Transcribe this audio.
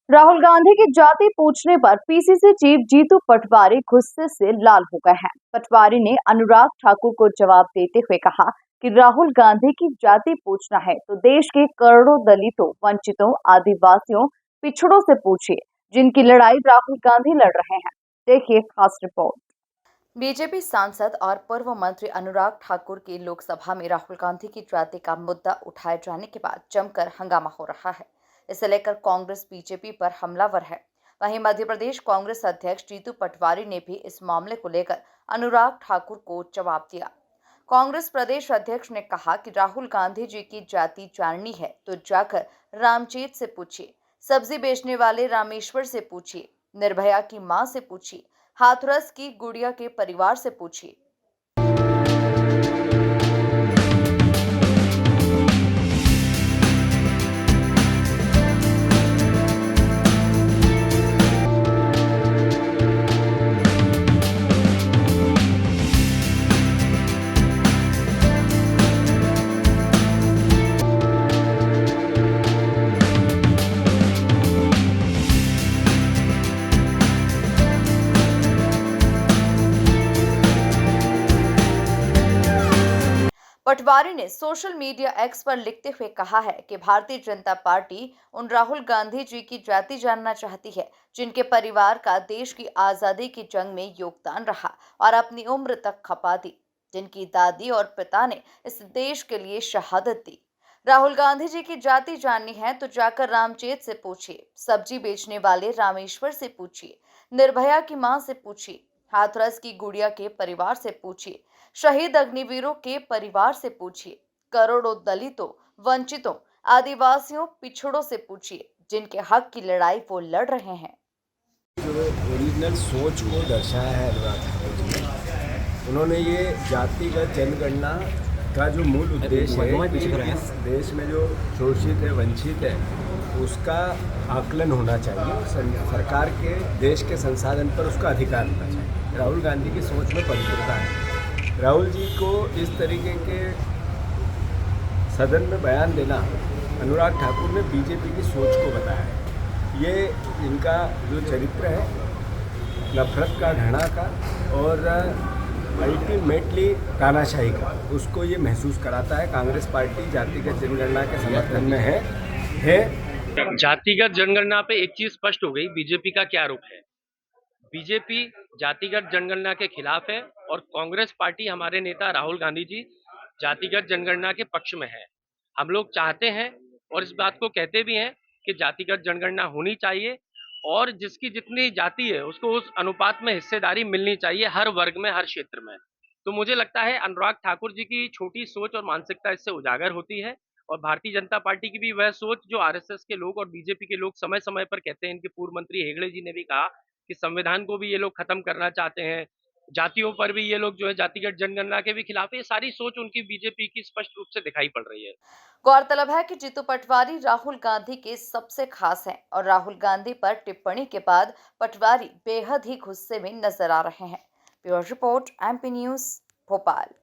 राहुल गांधी की जाति पूछने पर पीसीसी चीफ जीतू पटवारी गुस्से से लाल हो गए हैं। पटवारी ने अनुराग ठाकुर को जवाब देते हुए कहा कि राहुल गांधी की जाति पूछना है तो देश के करोड़ों दलितों, वंचितों, आदिवासियों, पिछड़ों से पूछिए, जिनकी लड़ाई राहुल गांधी लड़ रहे हैं। देखिए खास रिपोर्ट। बीजेपी सांसद और पूर्व मंत्री अनुराग ठाकुर की लोकसभा में राहुल गांधी की जाति का मुद्दा उठाए जाने के बाद जमकर हंगामा हो रहा है। इसे लेकर कांग्रेस बीजेपी पर हमलावर है। वहीं मध्य प्रदेश कांग्रेस अध्यक्ष जीतू पटवारी ने भी इस मामले को लेकर अनुराग ठाकुर को जवाब दिया। कांग्रेस प्रदेश अध्यक्ष ने कहा कि राहुल गांधी जी की जाति जाननी है तो जाकर रामचेत से पूछिए, सब्जी बेचने वाले रामेश्वर से पूछिए, निर्भया की मां से पूछिए, हाथरस की गुड़िया के परिवार से पूछिए। पटवारी ने सोशल मीडिया एक्स पर लिखते हुए कहा है कि भारतीय जनता पार्टी उन राहुल गांधी जी की जाति जानना चाहती है जिनके परिवार का देश की आजादी की जंग में योगदान रहा और अपनी उम्र तक खपा दी, जिनकी दादी और पिता ने इस देश के लिए शहादत दी। राहुल गांधी जी की जाति जाननी है तो जाकर रामचेत से पूछिए, सब्जी बेचने वाले रामेश्वर से पूछिए, निर्भया की मां से पूछिए, हाथरस की गुड़िया के परिवार से पूछिए, शहीद अग्निवीरों के परिवार से पूछिए, करोड़ों दलितों, वंचितों, आदिवासियों, पिछड़ों से पूछिए, जिनके हक की लड़ाई वो लड़ रहे हैं। जो ओरिजिनल सोच को दर्शाया है अनुराग ठाकुर जी ने, उन्होंने ये जातिगत जनगणना का जो मूल उद्देश्य है कि इस देश में जो शोषित है, वंचित है, उसका आकलन होना चाहिए। सरकार के देश के संसाधन पर उसका अधिकार होना चाहिए। राहुल गांधी की सोच में पवित्रता है। राहुल जी को इस तरीके के सदन में बयान देना, अनुराग ठाकुर ने बीजेपी की सोच को बताया है। ये इनका जो चरित्र है, नफरत का, घृणा का और अल्टीमेटली तानाशाही का, उसको ये महसूस कराता है। कांग्रेस पार्टी जातिगत जनगणना के समर्थन में है। जातिगत जनगणना पे एक चीज स्पष्ट हो गई, बीजेपी का क्या रुख है। बीजेपी जातिगत जनगणना के खिलाफ है और कांग्रेस पार्टी, हमारे नेता राहुल गांधी जी जातिगत जनगणना के पक्ष में है। हम लोग चाहते हैं और इस बात को कहते भी हैं कि जातिगत जनगणना होनी चाहिए और जिसकी जितनी जाति है उसको उस अनुपात में हिस्सेदारी मिलनी चाहिए, हर वर्ग में, हर क्षेत्र में। तो मुझे लगता है अनुराग ठाकुर जी की छोटी सोच और मानसिकता इससे उजागर होती है और भारतीय जनता पार्टी की भी वह सोच जो आरएसएस के लोग और बीजेपी के लोग समय समय पर कहते हैं। इनके पूर्व मंत्री हेगड़े जी ने भी कहा कि संविधान को भी ये लोग खत्म करना चाहते हैं, जातियों पर भी ये लोग जो है जातिगत जनगणना के भी खिलाफ है। ये सारी सोच उनकी बीजेपी की स्पष्ट रूप से दिखाई पड़ रही है। गौरतलब है कि जीतू पटवारी राहुल गांधी के सबसे खास हैं और राहुल गांधी पर टिप्पणी के बाद पटवारी बेहद ही गुस्से में नजर आ रहे हैं। Bureau report, MP news, Bhopal.